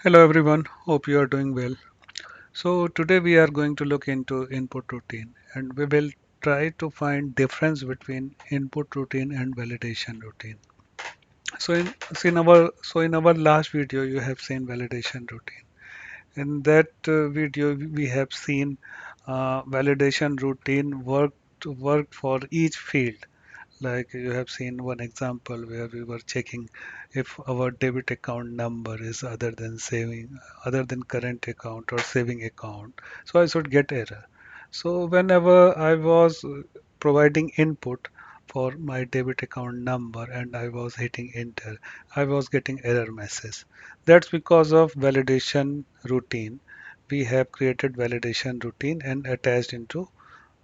Hello everyone, hope you are doing well. So today we are going to look into input routine and we will try to find difference between input routine and validation routine. So in our last video you have seen validation routine. In that video we have seen validation routine work for each field. Like you have seen one example where we were checking if our debit account number is other than current account or saving account. So I should get error. So whenever I was providing input for my debit account number and I was hitting enter, I was getting error message. That's because of validation routine. We have created validation routine and attached into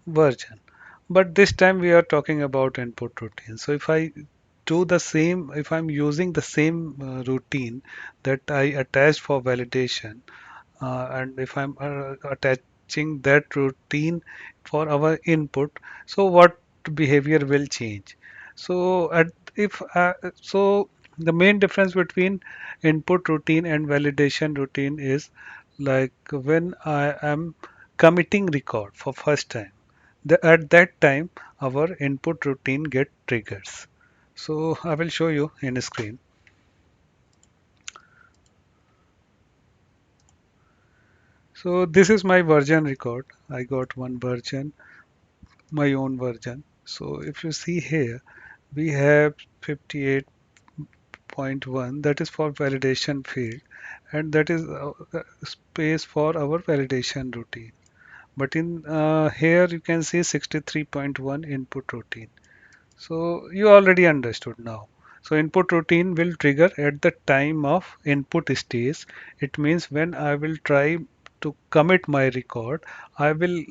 version. But this time we are talking about input routine. So if I do the same, if I'm using the same routine that I attached for validation, and if I'm attaching that routine for our input, so what behavior will change? So at if so the main difference between input routine and validation routine is like when I am committing record for first time. At that time, our input routine get triggers. So I will show you in a screen. So this is my version record. I got one version, my own version. So if you see here, we have 58.1 that is for validation field and that is space for our validation routine. But in here you can see 63.1 input routine. So you already understood now. So input routine will trigger at the time of input stage. It means when I will try to commit my record, I will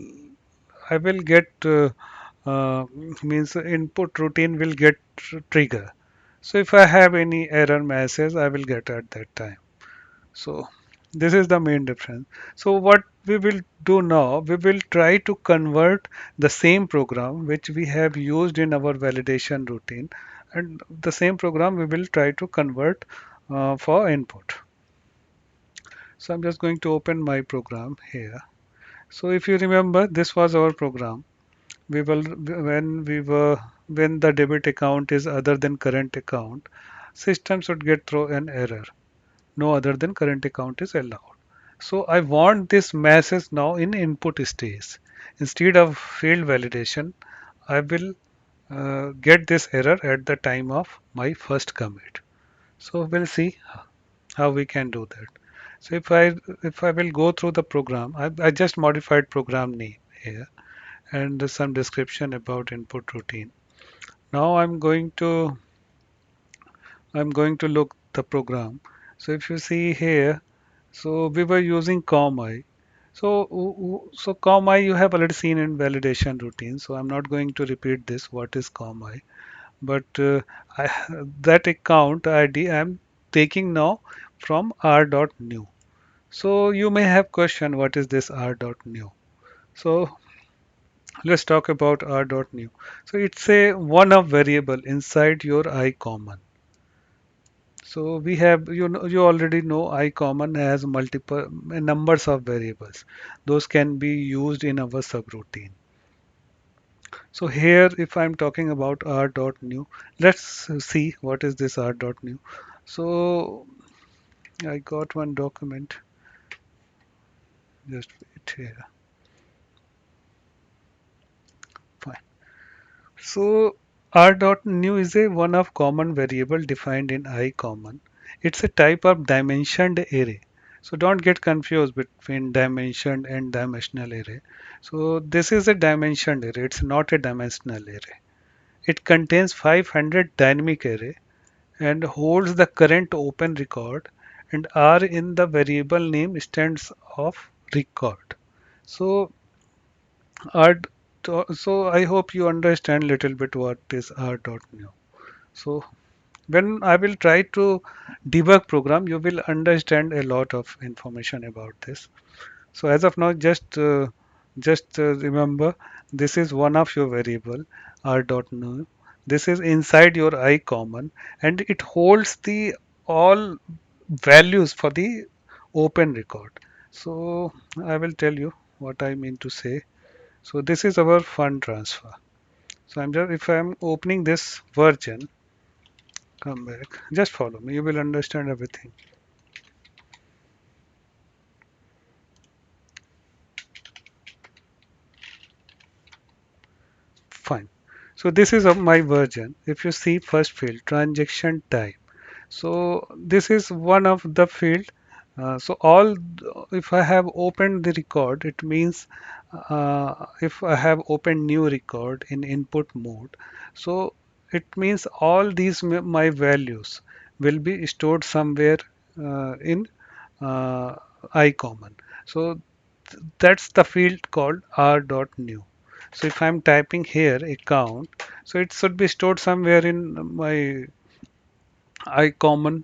I will get uh, means input routine will get trigger. So if I have any error message, I will get at that time. So this is the main difference. So what we will do now, we will try to convert the same program which we have used in our validation routine and the same program we will try to convert for input. So I'm just going to open my program here. So if you remember, this was our program. When the debit account is other than current account, system should get throw an error. No other than current account is allowed. So I want this message now in input stage. Instead of field validation, I will get this error at the time of my first commit. So we'll see how we can do that. So if I will go through the program, I just modified program name here and some description about input routine. Now I'm going to look the program. So if you see here, so we were using COM-I. So COM-I you have already seen in validation routine. So I'm not going to repeat this. What is COM-I? But I, that account ID I'm taking now from r.new. So you may have question what is this r.new? So let's talk about r.new. So it's a one of variable inside your I common. So we have, you already know I common has multiple numbers of variables. Those can be used in our subroutine. So here, if I'm talking about r.new, let's see what is this r.new. So I got one document. Just wait here. Fine. So r.new is a one of common variable defined in I common. It's a type of dimensioned array. So don't get confused between dimensioned and dimensional array. So this is a dimensioned array. It's not a dimensional array. It contains 500 dynamic array and holds the current open record and R in the variable name stands of record. So R so I hope you understand little bit what is r.new. So when I will try to debug program, you will understand a lot of information about this. So as of now, just remember this is one of your variable r.new. This is inside your I common and it holds the all values for the open record. So I will tell you what I mean to say. So this is our fund transfer. So I'm just if I'm opening this version, come back, just follow me. You will understand everything. Fine. So this is of my version. If you see first field, transaction type. So this is one of the field. So all, if I have opened the record, it means if I have opened new record in input mode, so it means all these my values will be stored somewhere in uh, iCommon. So that's the field called r.new. So if I'm typing here account, so it should be stored somewhere in my iCommon.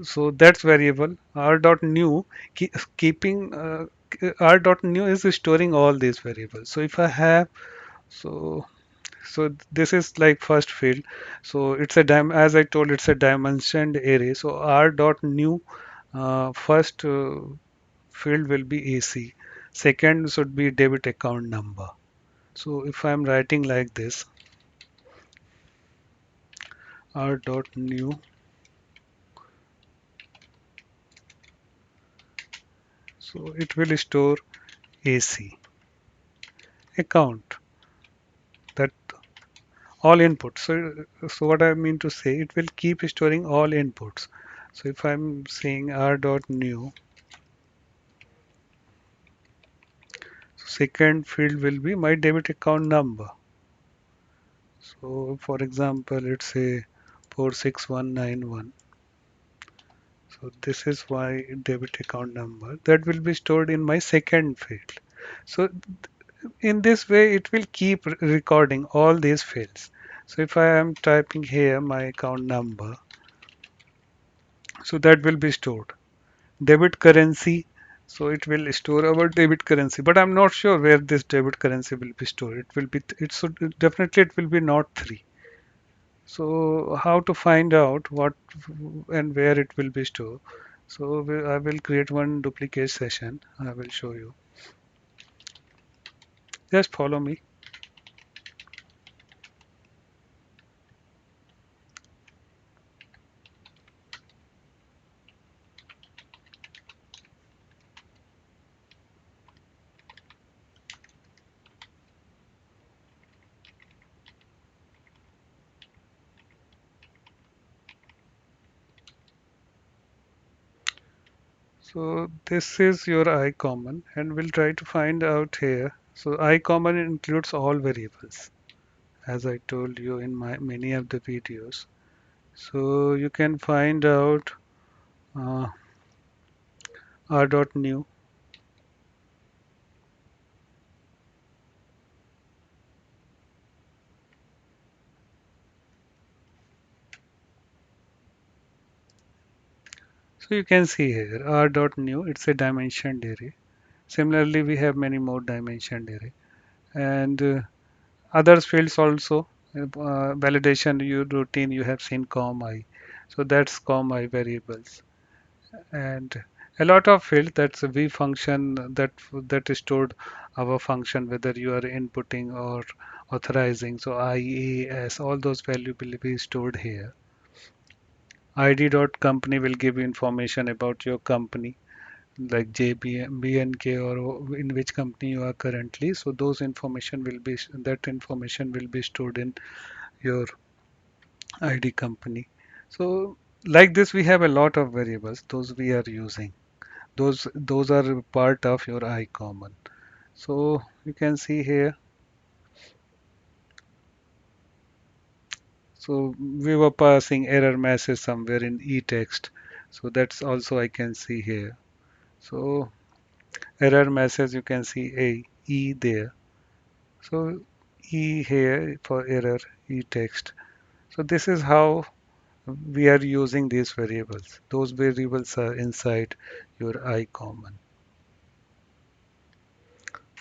So that's variable r.new keeping r.new is storing all these variables. So if I have so so this is like first field. So it's a as I told, it's a dimensioned array. So r.new first field will be AC. Second should be debit account number. So if I'm writing like this, r.new, so it will store AC account, that all inputs. So what I mean to say, it will keep storing all inputs. So if I'm saying r.new, second field will be my debit account number. So for example, let's say 46191. So this is my debit account number that will be stored in my second field. So in this way, it will keep recording all these fields. So if I am typing here my account number, so that will be stored. Debit currency, so it will store our debit currency, but I'm not sure where this debit currency will be stored. It will be, it should definitely, it will be not three. So how to find out what and where it will be stored? So I will create one duplicate session. I will show you. Just follow me. So this is your iCommon, and we'll try to find out here. So iCommon includes all variables, as I told you in my many of the videos. So you can find out uh, r.new. So you can see here r.new. It's a dimensioned array. Similarly, we have many more dimensioned array, and other fields also. Validation you routine you have seen com I. So that's com I variables, and a lot of field, that's a v function that is stored our function, whether you are inputting or authorizing. So IAS, all those value will be stored here. id dot company will give you information about your company, like JBNK, or in which company you are currently. So those information will be, that information will be stored in your ID company. So like this, we have a lot of variables. Those we are using. Those are part of your iCommon. So you can see here. So we were passing error message somewhere in e-text. So that's also I can see here. So error message, you can see a e there. So e here for error, e-text. So this is how we are using these variables. Those variables are inside your iCommon.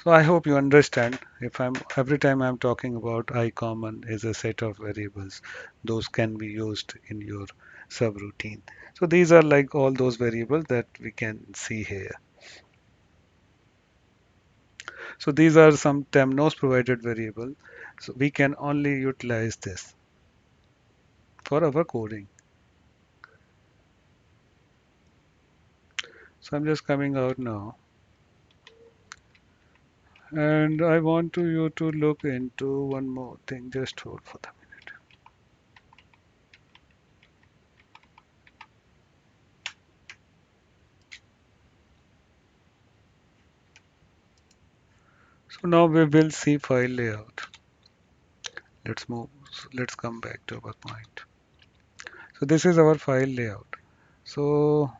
So I hope you understand. If I'm every time I'm talking about iCommon is a set of variables, those can be used in your subroutine. So these are like all those variables that we can see here. So these are some Temnos provided variable. So we can only utilize this for our coding. So I'm just coming out now, and I want you to look into one more thing. Just hold for the minute. So now we will see file layout. Let's move. Let's come back to our point. So this is our file layout. So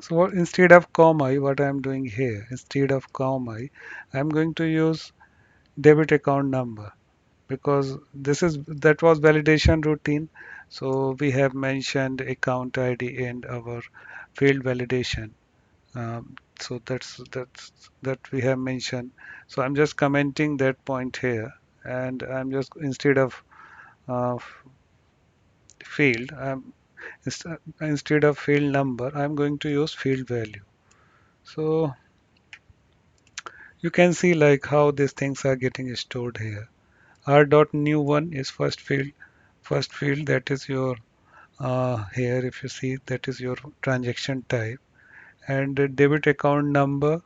instead of comma, what I'm doing here, instead of comma, I'm going to use debit account number, because this is that was validation routine. So we have mentioned account ID in our field validation. So that's that we have mentioned. So I'm just commenting that point here, and I'm just instead of uh, field, instead of field number, I'm going to use field value. So you can see like how these things are getting stored here. R dot new one is first field that is your here if you see that is your transaction type, and the debit account number,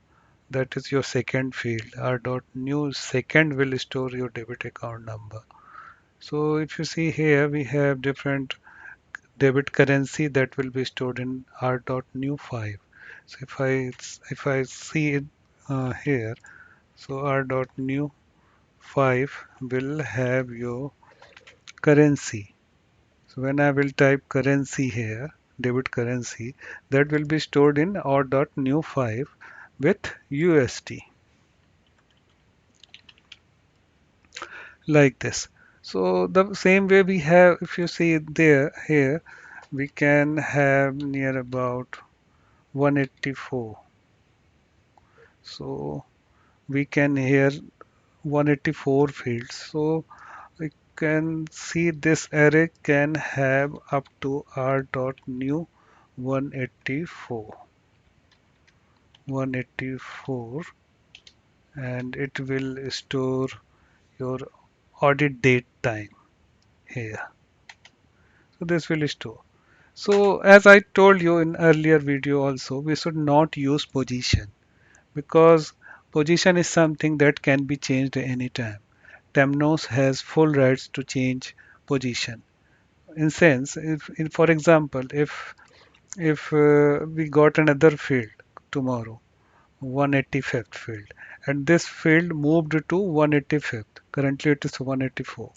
that is your second field. R dot new second will store your debit account number. So if you see here we have different debit currency that will be stored in R dot new 5. So if I see it here, so R dot new 5 will have your currency. So when I will type currency here, debit currency, that will be stored in R dot new 5 with USD, like this. So the same way we have, if you see it there here, we can have near about 184. So we can here 184 fields. So we can see this array can have up to r dot new 184, 184, and it will store your audit date time here. So this will store. So as I told you in earlier video also, we should not use position, because position is something that can be changed anytime. Temnos has full rights to change position. In sense, for example, if we got another field tomorrow, 185th field, and this field moved to 185th, currently it is 184,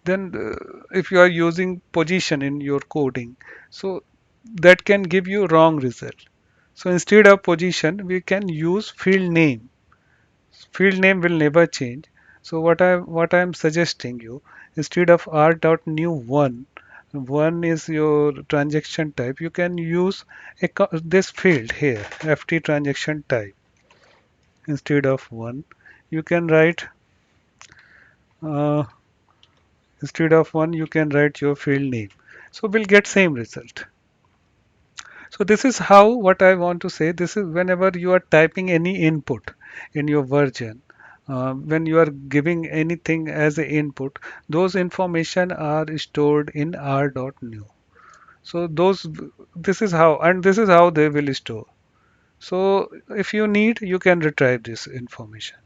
then if you are using position in your coding, so that can give you wrong result. So instead of position we can use field name. Field name will never change. So what I'm suggesting you, instead of r dot new one, one is your transaction type, you can use this field here, ft transaction type. Instead of one, you can write uh, instead of one you can write your field name. So we'll get same result. So this is how, what I want to say, this is whenever you are typing any input in your version, when you are giving anything as an input, those information are stored in r.new. So this is how, and this is how they will store. So if you need, you can retrieve this information.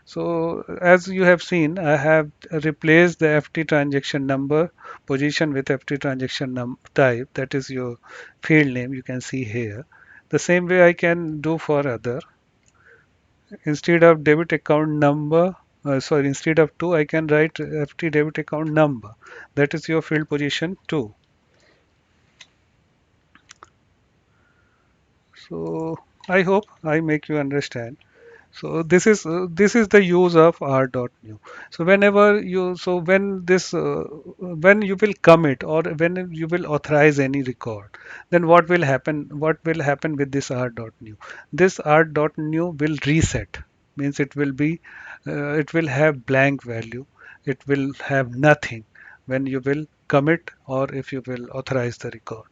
So as you have seen, I have replaced the FT transaction number position with FT transaction type. That is your field name. You can see here. The same way I can do for other. Instead of debit account number, sorry, instead of two, I can write FT debit account number. That is your field position two. So I hope I make you understand. So this is the use of r.new. So whenever you, so when this when you will commit or when you will authorize any record, then what will happen? What will happen with this r.new? This r.new will reset. Means it will be it will have blank value. It will have nothing when you will commit or if you will authorize the record.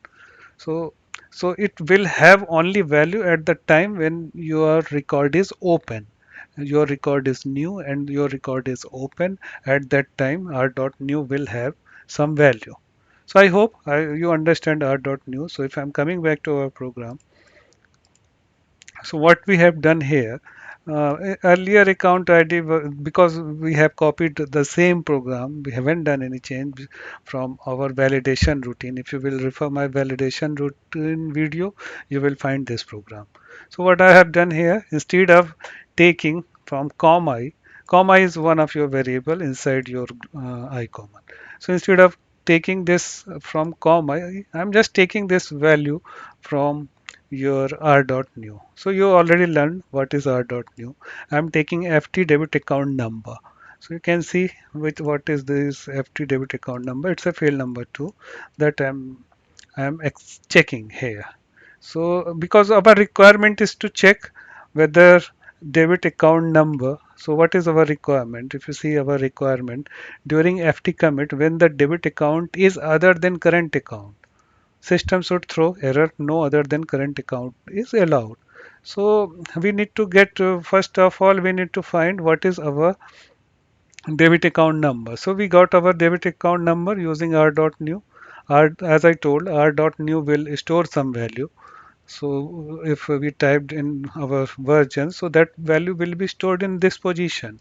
So, so it will have only value at the time when your record is open. Your record is new and your record is open. At that time, r.new will have some value. So I hope you understand r.new. So if I'm coming back to our program, so what we have done here, earlier account ID, because we have copied the same program, we haven't done any change from our validation routine. If you will refer my validation routine video, you will find this program. So what I have done here, instead of taking from comma is one of your variable inside your iCommon. So instead of taking this from comma, I'm just taking this value from your r.new. So you already learned what is r.new. I'm taking FT debit account number. So you can see with what is this FT debit account number. It's a field number two that I'm checking here. So because our requirement is to check whether debit account number. So what is our requirement? If you see our requirement during FT commit when the debit account is other than current account, system should throw error no other than current account is allowed. So we need to get first of all we need to find what is our debit account number. So we got our debit account number using r.new. As I told, r.new will store some value. So if we typed in our version, so that value will be stored in this position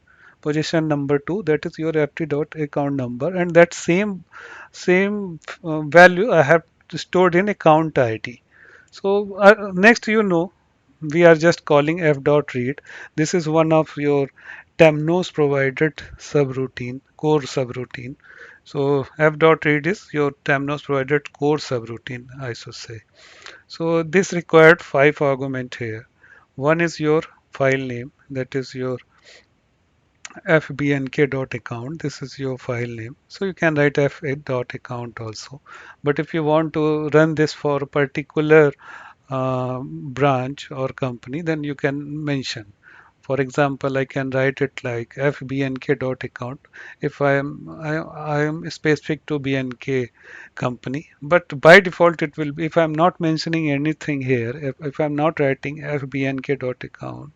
number two, that is your ft dot account number, and that same value I have stored in account ID. So next, we are just calling f dot read. This is one of your Temnos provided subroutine, core subroutine. So f dot read is your Temnos provided core subroutine, I should say. So this required five argument here. One is your file name, that is your fbnk.account. This is your file name. So you can write f8.account also. But if you want to run this for a particular branch or company, then you can mention. For example, I can write it like fbnk.account if I am specific to BNK company. But by default, it will be if I'm not mentioning anything here, if I'm not writing fbnk.account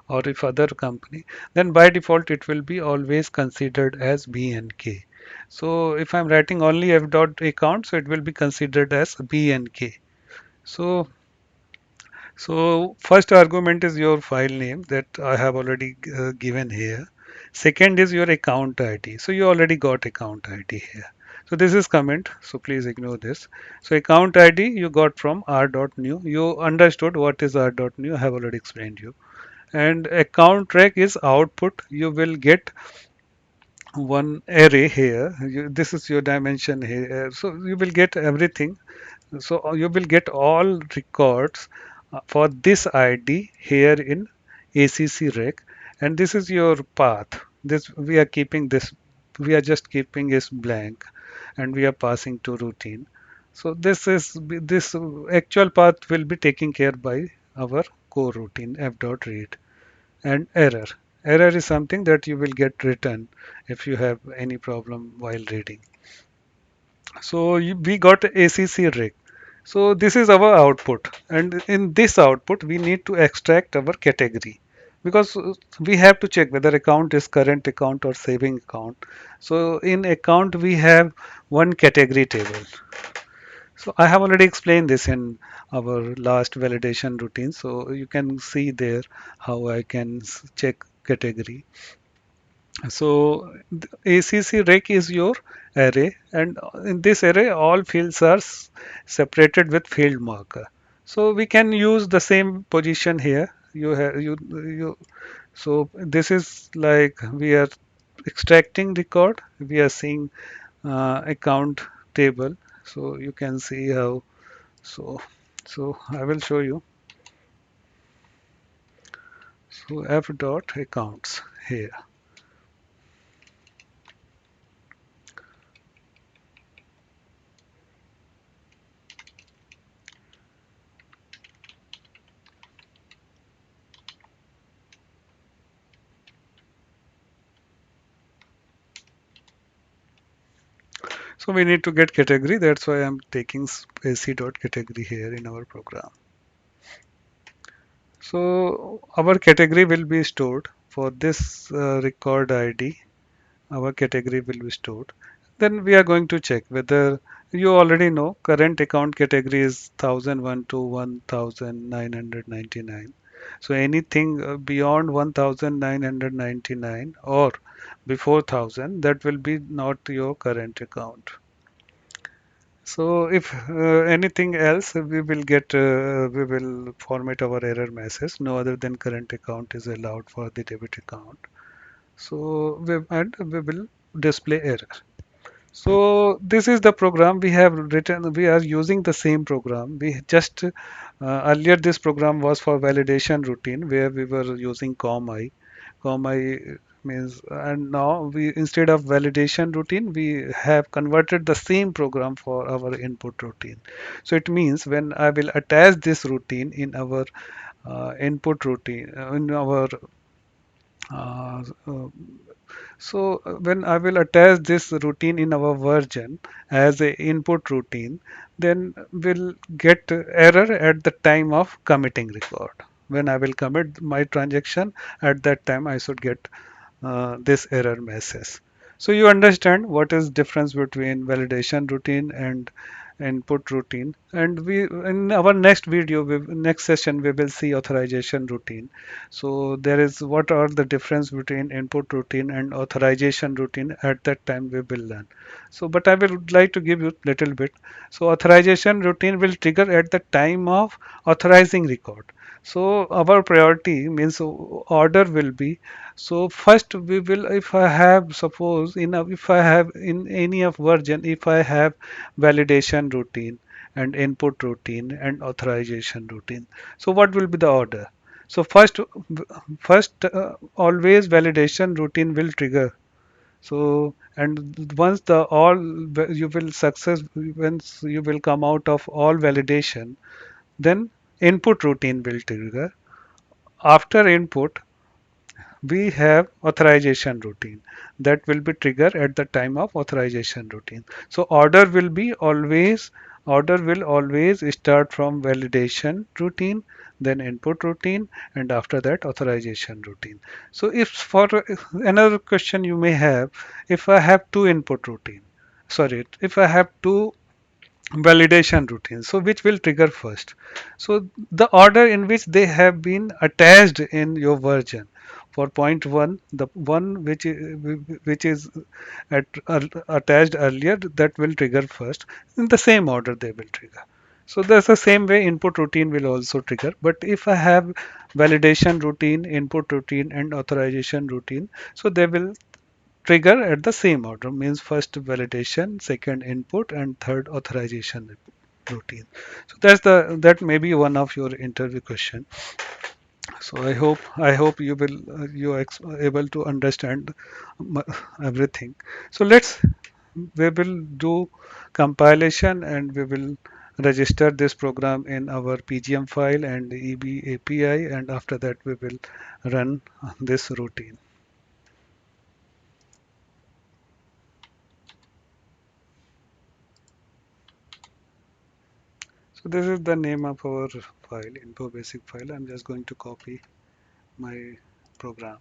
or if other company, then by default it will be always considered as BNK. So if I'm writing only f dot account, so it will be considered as BNK. So first argument is your file name that I have already given here. Second is your account ID. So you already got account ID here. So this is comment. So please ignore this. So account ID you got from r.new. You understood what is r.new. I have already explained you. And account track is output. You will get one array here. This is your dimension here. So you will get everything. So you will get all records for this ID here in ACC rec, and this is your path. This we are keeping this, we are just keeping is blank, and we are passing to routine. So this actual path will be taken care by our core routine f dot read. And error is something that you will get written if you have any problem while reading. So we got ACC rig. So this is our output, and in this output we need to extract our category because we have to check whether account is current account or saving account. So in account we have one category table. So I have already explained this in our last validation routine. So you can see there how I can check category. So ACC rec is your array, and in this array, all fields are separated with field marker. So we can use the same position here. You have you. So this is like we are extracting record. We are seeing account table. So you can see how. So I will show you. So f dot accounts here. So we need to get category. That's why I'm taking AC dot category here in our program. So our category will be stored for this record ID. Our category will be stored. Then we are going to check whether you already know current account category is 1001 to 1999. So anything beyond 1999 or before 1000, that will be not your current account. So if anything else, we will format our error message. No other than current account is allowed for the debit account. So we will display error. So this is the program we have written. We are using the same program. We just earlier this program was for validation routine where we were using COM-I. COM-I means, and now we instead of validation routine we have converted the same program for our input routine. So it means when I will attach this routine in our input routine in our uh, uh, when I will attach this routine in our version as a input routine, then we'll get error at the time of committing record. When I will commit my transaction, at that time I should get this error message. So you understand what is difference between validation routine and input routine. And we in our next video, next session, we will see authorization routine. So there is what are the difference between input routine and authorization routine. At that time, we will learn. So, but I would like to give you little bit. So authorization routine will trigger at the time of authorizing record. So our priority means order will be so first we will if I have suppose in if I have in any of version if I have validation routine and input routine and authorization routine. So what will be the order? So first always validation routine will trigger. So and once the all you will success once you will come out of all validation, then input routine will trigger. After input, we have authorization routine that will be triggered at the time of authorization routine. So order will always start from validation routine, then input routine, and after that authorization routine. So if for another question you may have, if I have two input routine, sorry, if I have two validation routine, so which will trigger first? So the order in which they have been attached in your version. For point one, the one which is attached earlier, that will trigger first. In the same order they will trigger. So that's the same way input routine will also trigger. But if I have validation routine, input routine, and authorization routine, so they will trigger at the same order, means first validation, second input, and third authorization routine. So that may be one of your interview question. So I hope you will you are able to understand everything. So we will do compilation and we will register this program in our PGM file and EB API, and after that we will run this routine. So this is the name of our file, info basic file. I'm just going to copy my program.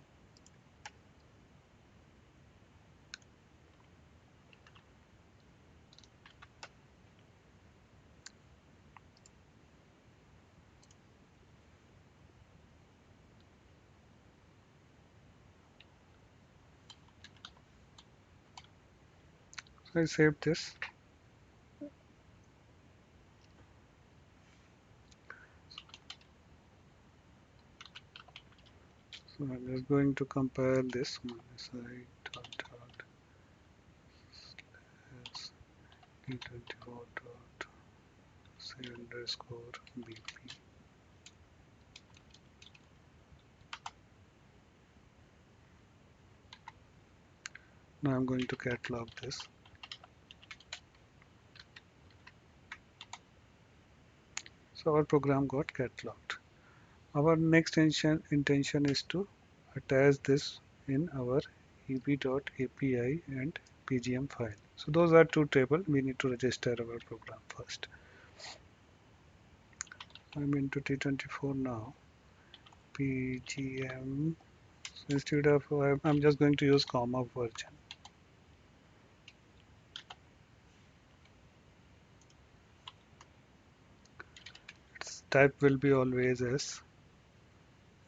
So I saved this. So I'm just going to compile this site dot s d24 dot c underscore bp. Now I'm going to catalog this. So our program got cataloged. Our next intention is to attach this in our eb.api and PGM file. So those are two tables. We need to register our program first. I'm into T24 now. PGM. So instead of I'm just going to use comma version. Its type will be always as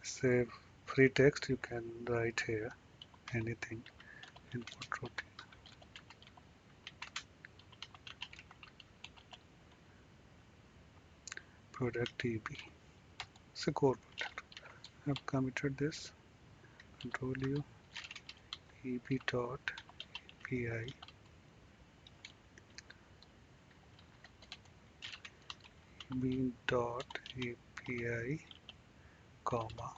say free text. You can write here anything. Input routine. Product EB. It's a core product. I've committed this. Control U. EB dot API. EB dot API comma.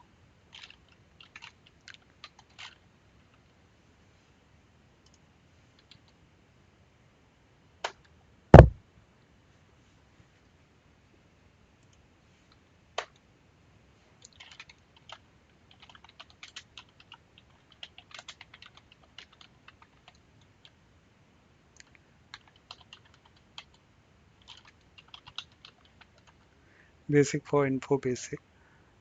Basic for info basic.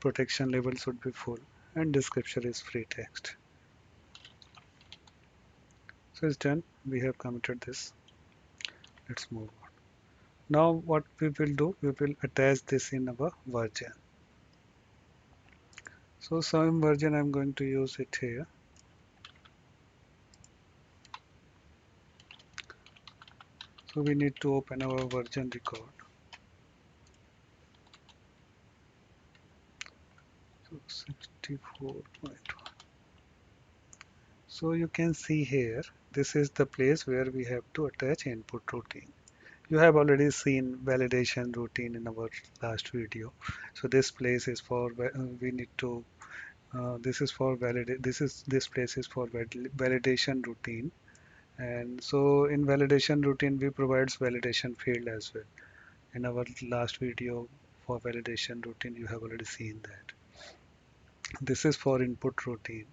Protection level should be full and description is free text. So it's done. We have committed this. Let's move on. Now what we will do, we will attach this in our version. So some version I'm going to use it here. So we need to open our version record. So 64.1. So you can see here, this is the place where we have to attach input routine. You have already seen validation routine in our last video. So this place is for we need to this is for validate this place is for validation routine. And so in validation routine we provides validation field as well. In our last video for validation routine you have already seen that. This is for input routine.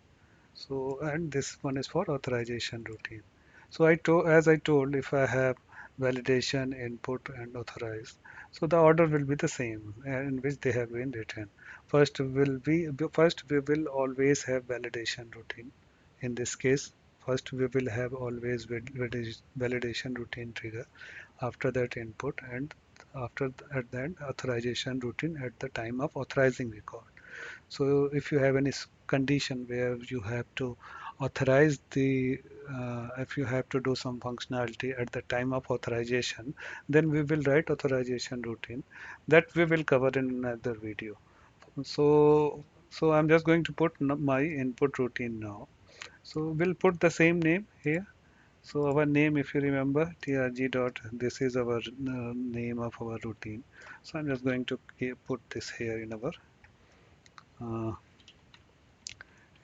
So, and this one is for authorization routine. So as I told, if I have validation, input, and authorize, so the order will be the same in which they have been written. First we will always have validation routine. In this case, first we will have always validation routine trigger. After that input, and after at the end authorization routine at the time of authorizing record. So if you have any condition where you have to authorize if you have to do some functionality at the time of authorization, then we will write authorization routine that we will cover in another video. So I'm just going to put my input routine now. So we'll put the same name here. So our name, if you remember, trg dot, this is our name of our routine. So I'm just going to put this here in our uh,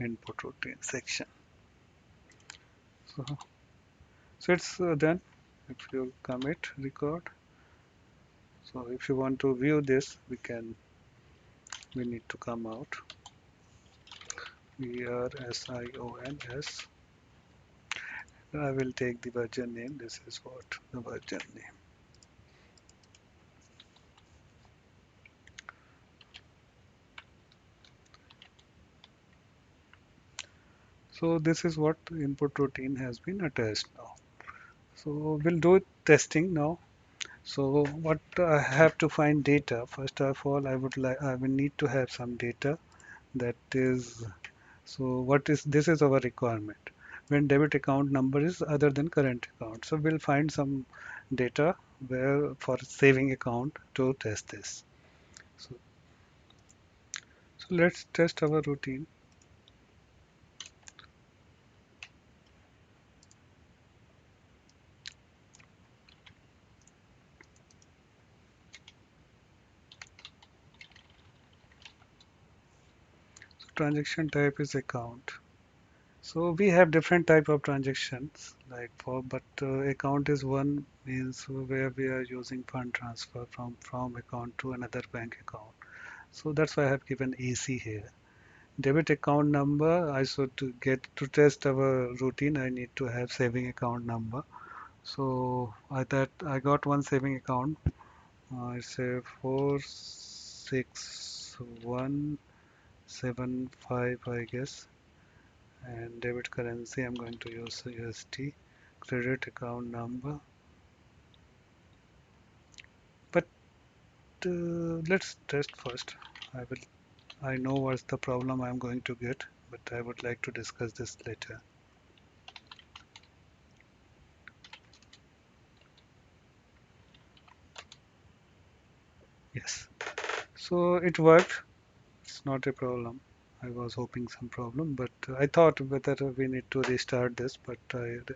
input routine section. So, so it's done. If you commit record, so if you want to view this, we need to come out. VRSIONS. I will take the version name. This is what the version name. So this is what input routine has been attached now. So we'll do testing now. So what I have to find data. First of all, I will need to have some data that is. So what is this is our requirement when debit account number is other than current account. So we'll find some data where for saving account to test this. So, so let's test our routine. So transaction type is account. So we have different type of transactions like but account is one means where we are using fund transfer from account to another bank account. So that's why I have given AC here. debit account number, I should to get to test our routine. I need to have saving account number. So I got one saving account. It's a 46175, I guess. And debit currency, I'm going to use USD. Credit account number. But let's test first. I will. I know what's the problem I'm going to get, but I would like to discuss this later. Yes. So it worked. It's not a problem. I was hoping some problem, but I thought whether we need to restart this, but it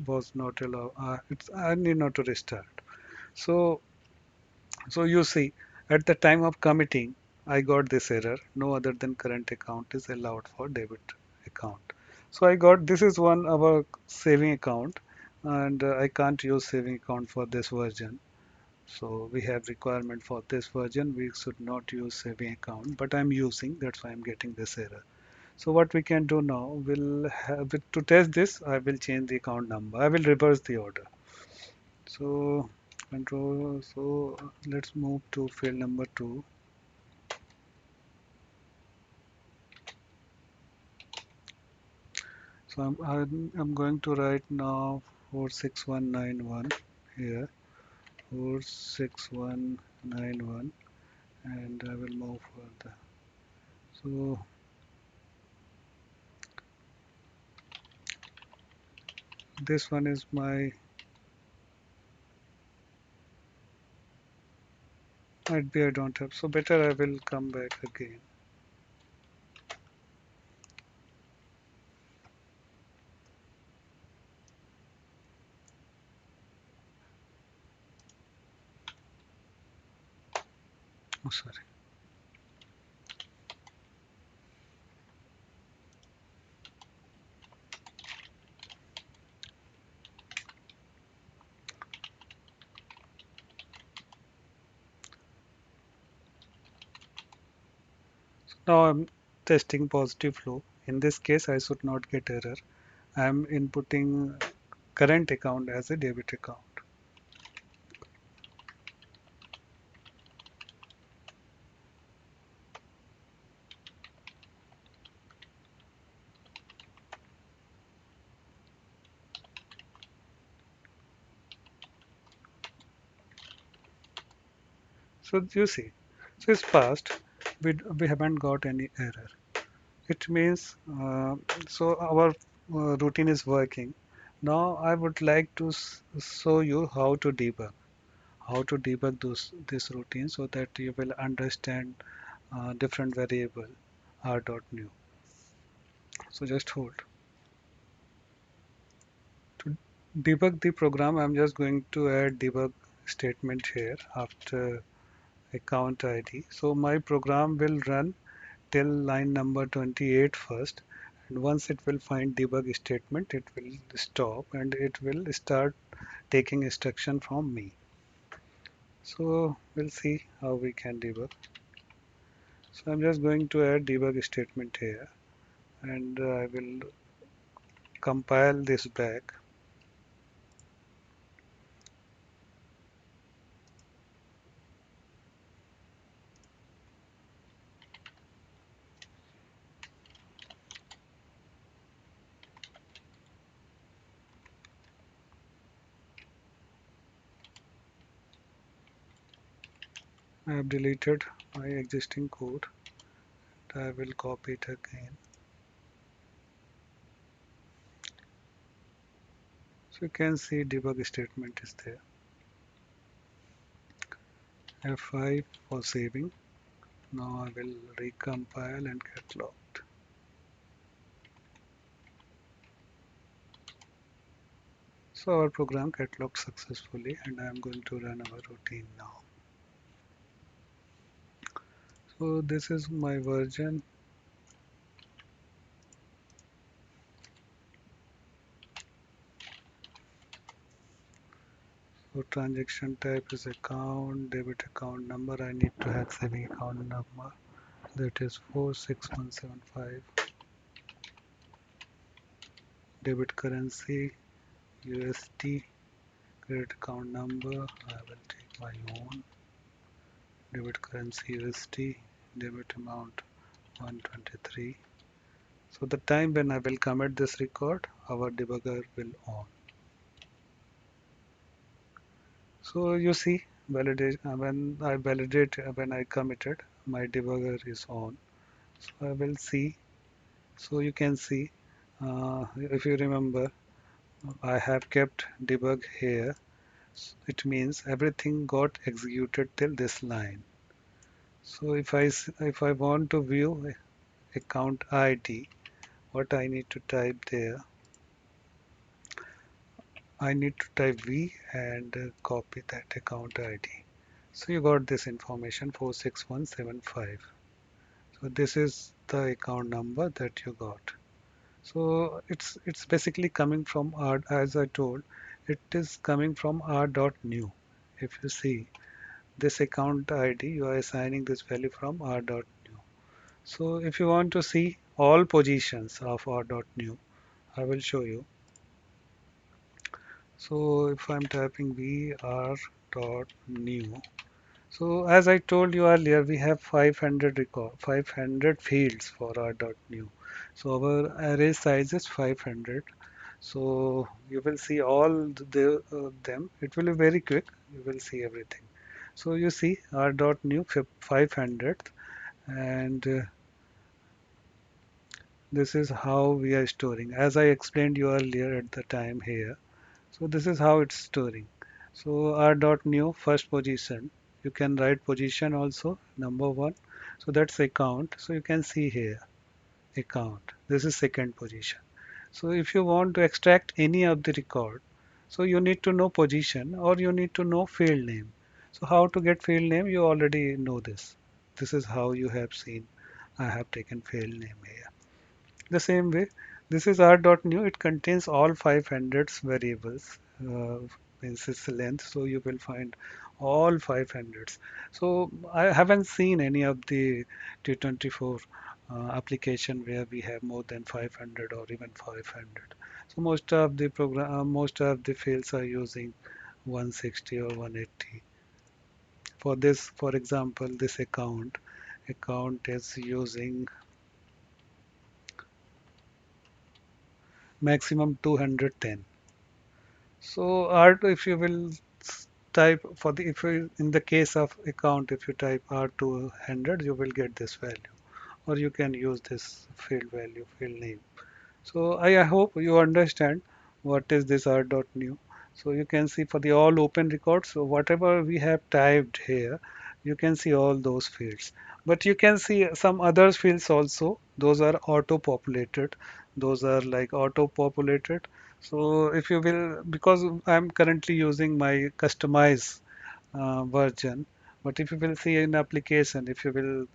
was not allowed. I need not to restart. So you see, at the time of committing, I got this error. No other than current account is allowed for debit account. So I got this is one our saving account, and I can't use saving account for this version. So we have requirement for this version. We should not use saving account, but I'm using. That's why I'm getting this error. So what we can do now, we'll have to test this. I will change the account number. I will reverse the order. So control. So let's move to field number two. So I'm going to write now 46191 here. 46191, and I will move further. So this one is my, might be I don't have. So better I will come back again. Oh, sorry. Now I'm testing positive flow. In this case, I should not get error. I'm inputting current account as a debit account. So you see, so it's passed. We haven't got any error. It means so our routine is working. Now I would like to show you how to debug this routine so that you will understand different variable r.new. So just hold. To debug the program, I'm just going to add debug statement here after account ID. So my program will run till line number 28 first, and once it will find debug statement, it will stop and it will start taking instruction from me. So we'll see how we can debug. So I'm just going to add debug statement here, and I will compile this back. I have deleted my existing code. I will copy it again. So you can see debug statement is there. F5 for saving. Now I will recompile and get logged. So our program get logged successfully, and I am going to run our routine now. So this is my version. So transaction type is account, debit account number. I need to have saving account number. that is 46175. Debit currency USD. Credit account number, I will take my own. Debit currency USD. Debit amount 123. So the time when I will commit this record, our debugger will on. So you see, validate when I committed, my debugger is on. So I will see. So you can see, if you remember, I have kept debug here. It means everything got executed till this line. So if I want to view account ID, what I need to type there, I need to type V and copy that account ID. So you got this information 46175. So this is the account number that you got. So it's basically coming from R, as I told, it is coming from r.new. If you see this account ID, you are assigning this value from r.new. So if you want to see all positions of r.new, I will show you. So if I'm typing vr.new, so as I told you earlier, we have 500 fields for r.new. So our array size is 500. So you will see all them. It will be very quick. You will see everything. So you see r.new 500, and this is how we are storing. As I explained you earlier at the time here. So this is how it's storing. So r.new first position. You can write position also, number one. So that's account. So you can see here account. This is second position. So if you want to extract any of the record, so you need to know position or you need to know field name. So how to get field name? You already know this. This is how you have seen. I have taken field name here. The same way, this is r.new. It contains all 500 variables, means its length. So you will find all 500s. So I haven't seen any of the T24 application where we have more than 500 or even 500. So most of the fields are using 160 or 180. For this, for example, this account is using maximum 210. So R2, if you will type for the if you in the case of account, if you type R200, you will get this value, or you can use this field value, field name. So I hope you understand what is this r.new. So you can see for the all open records, so whatever we have typed here, you can see all those fields. But you can see some other fields also. Those are auto-populated. Those are like auto-populated. So if you will, because I'm currently using my customized version, but if you will see in application, if you will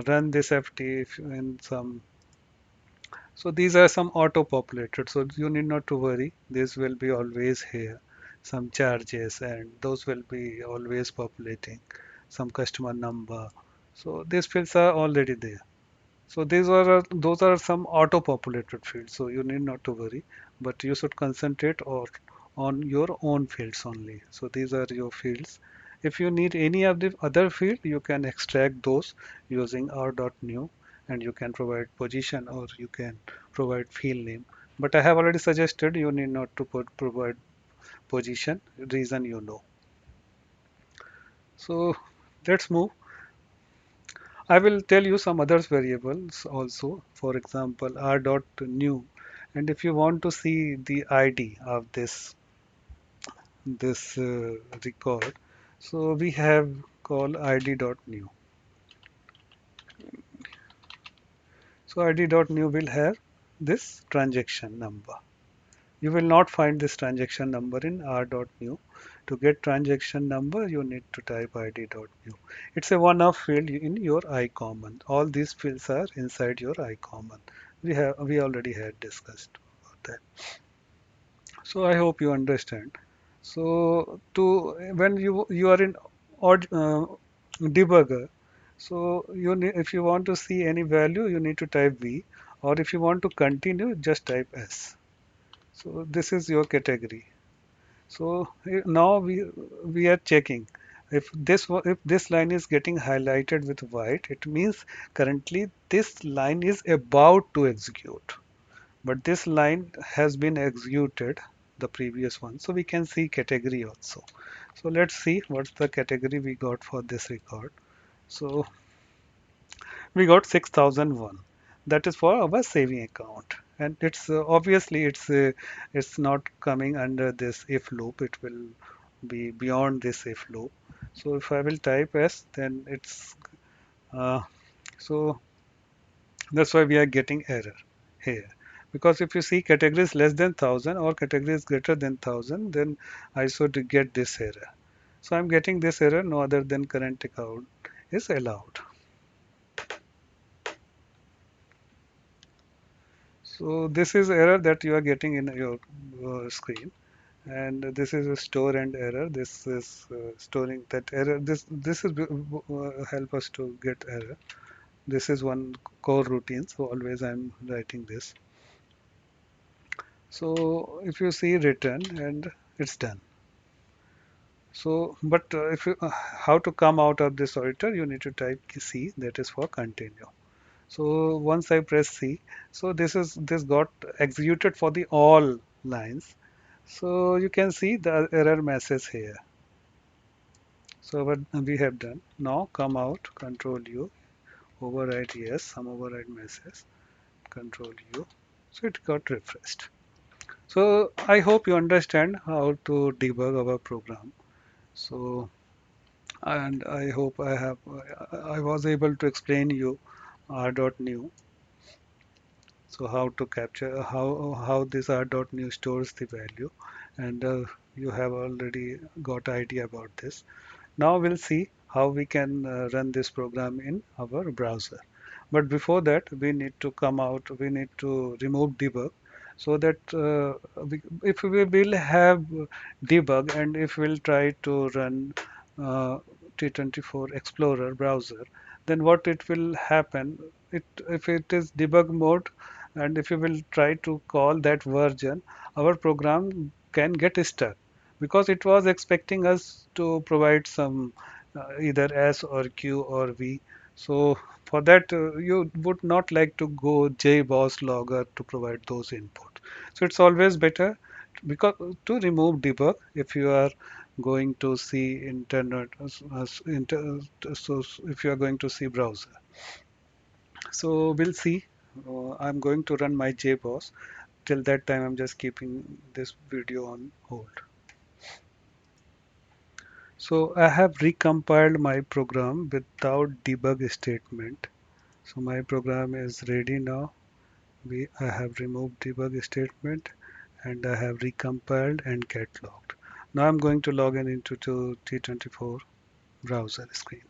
run this FT in some, so these are some auto-populated, so you need not to worry. This will be always here. Some charges and those will be always populating. Some customer number. So these fields are already there. So those are some auto-populated fields. So you need not to worry, but you should concentrate or on your own fields only. So these are your fields. If you need any of the other field, you can extract those using r.new, and you can provide position or you can provide field name. But I have already suggested you need not to provide position. Reason you know. So let's move. I will tell you some other variables also. For example, r.new. And if you want to see the ID of this record, so we have called id.new. So id.new will have this transaction number. You will not find this transaction number in r.new. To get transaction number, you need to type id.new. It's a one-off field in your iCommon. All these fields are inside your iCommon. We already had discussed about that. So I hope you understand. So to when you are in odd debugger, So if you want to see any value, you need to type V, or if you want to continue, just type S. So this is your category. So now we are checking if this line is getting highlighted with white, it means currently this line is about to execute. But this line has been executed, the previous one, so we can see category also. So let's see what's the category we got for this record. So we got 6001. That is for our saving account, and it's obviously it's not coming under this if loop. It will be beyond this if loop. So if I will type S, then it's uh, so that's why we are getting error here. Because if you see category is less than 1000 or category is greater than 1000, then I should get this error. So I'm getting this error, no other than current account is allowed. So this is error that you are getting in your screen, and this is a store and error. This is storing that error. This is help us to get error. This is one core routine, so always I'm writing this. So if you see return and it's done. So, but if you, how to come out of this editor, you need to type C, that is for continue. So once I press C, so this got executed for the all lines. So you can see the error message here. So what we have done, now come out, Control U, override yes, some override message, Control U. So it got refreshed. So I hope you understand how to debug our program. So and I hope I was able to explain you r.new. So how to capture how this r.new stores the value, and you have already got idea about this. Now we'll see how we can run this program in our browser. But before that, we need to come out, we need to remove debug so that if we will have debug and if we'll try to run uh, T24 Explorer browser, then what it will happen, if it is debug mode and if you will try to call that version, our program can get stuck because it was expecting us to provide some either S or Q or V. So for that, you would not like to go JBoss logger to provide those input. So it's always better because to remove debug if you are going to see internet, so if you are going to see browser. So we'll see. I'm going to run my JBoss. Till that time, I'm just keeping this video on hold. So I have recompiled my program without debug statement. So my program is ready now. I have removed debug statement and I have recompiled and get logged. Now I'm going to log in into T24 browser screen.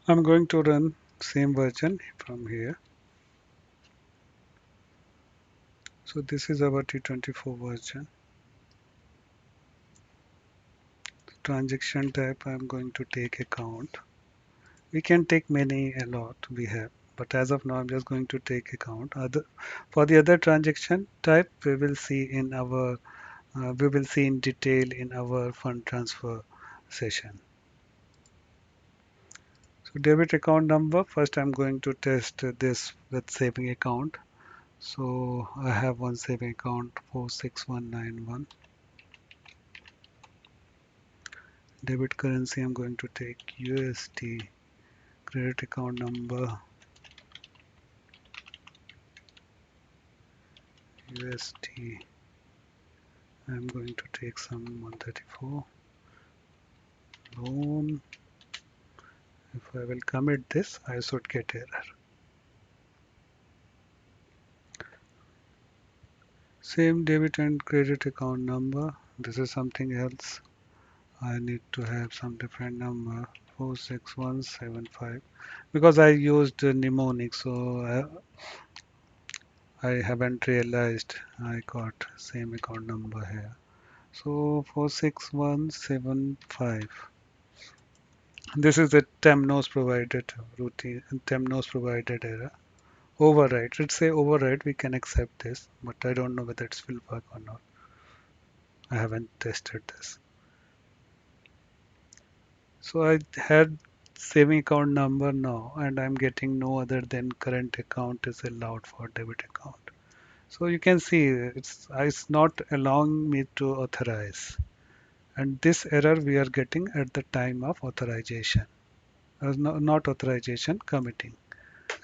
I'm going to run same version from here. So this is our T24 version. Transaction type I'm going to take account. We can take many a lot we have, but as of now I'm just going to take account. For the other transaction type we will see in detail in our fund transfer session. So debit account number, first I'm going to test this with saving account. So I have one saving account 46191. Debit currency I'm going to take USD. Credit account number USD. I'm going to take some 134 loan. If I will commit this, I should get error. Same debit and credit account number. This is something else. I need to have some different number 46175 because I used mnemonic, so I haven't realized I got same account number here. So 46175. This is the Temnos provided routine, Temnos provided error. Override. Let's say override. We can accept this, but I don't know whether it will work or not. I haven't tested this. So I had saving account number now, and I'm getting no other than current account is allowed for debit account. So you can see it's not allowing me to authorize. And this error we are getting at the time of authorization. Not authorization, committing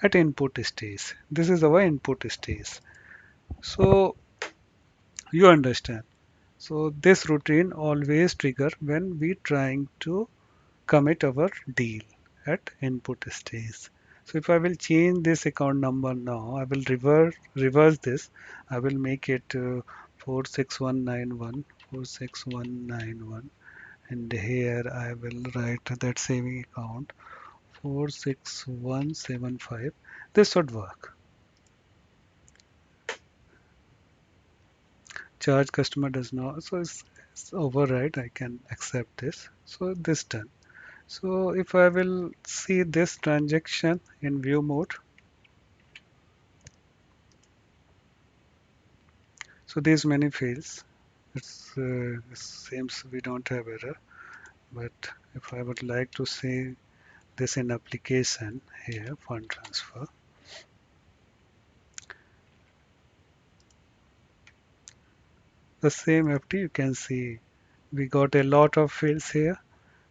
at input stage. This is our input stage. So you understand. So this routine always trigger when we trying to commit our deal at input stage. So if I will change this account number now, I will reverse this. I will make it 46191 and here I will write that saving account 46175. This should work. Charge customer does not, so it's override. I can accept this. So this done. So if I will see this transaction in view mode, so these many fields, it seems we don't have error. But if I would like to see this in application here, fund transfer, the same FT you can see we got a lot of fields here.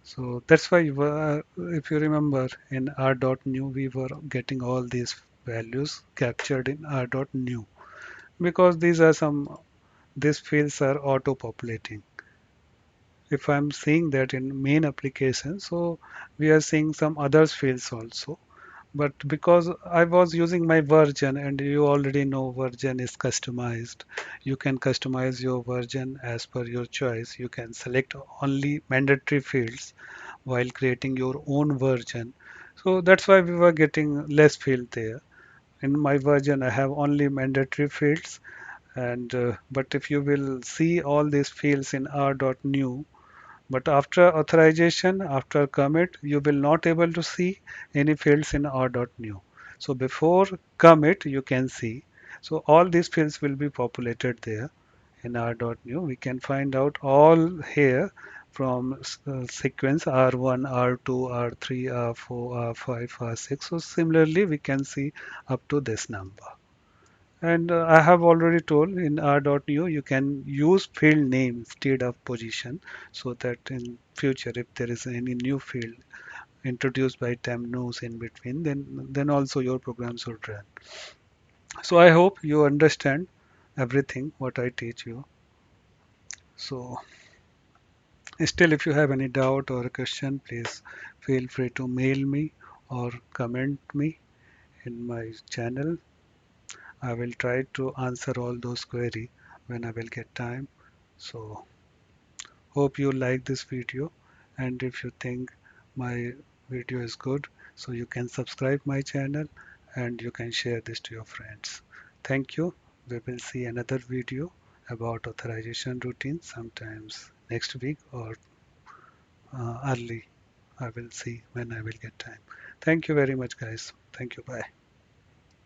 So that's why if you remember in r.new we were getting all these values captured in r.new because these fields are auto-populating. If I'm seeing that in main application, so we are seeing some others fields also. But because I was using my version and you already know version is customized, you can customize your version as per your choice. You can select only mandatory fields while creating your own version. So that's why we were getting less field there. In my version, I have only mandatory fields and but if you will see all these fields in r.new, but after authorization, after commit, you will not able to see any fields in r.new. So before commit, you can see. So all these fields will be populated there in r.new. We can find out all here from sequence R1, R2, R3, R4, R5, R6. So similarly, we can see up to this number. And I have already told in r.new you can use field name instead of position so that in future if there is any new field introduced by Temnos in between, then also your program should run. So I hope you understand everything what I teach you. So still if you have any doubt or a question, please feel free to mail me or comment me in my channel. I will try to answer all those queries when I will get time. So hope you like this video and if you think my video is good, so you can subscribe my channel and you can share this to your friends. Thank you. We will see another video about authorization routine sometimes next week or early. I will see when I will get time. Thank you very much guys. Thank you. Bye.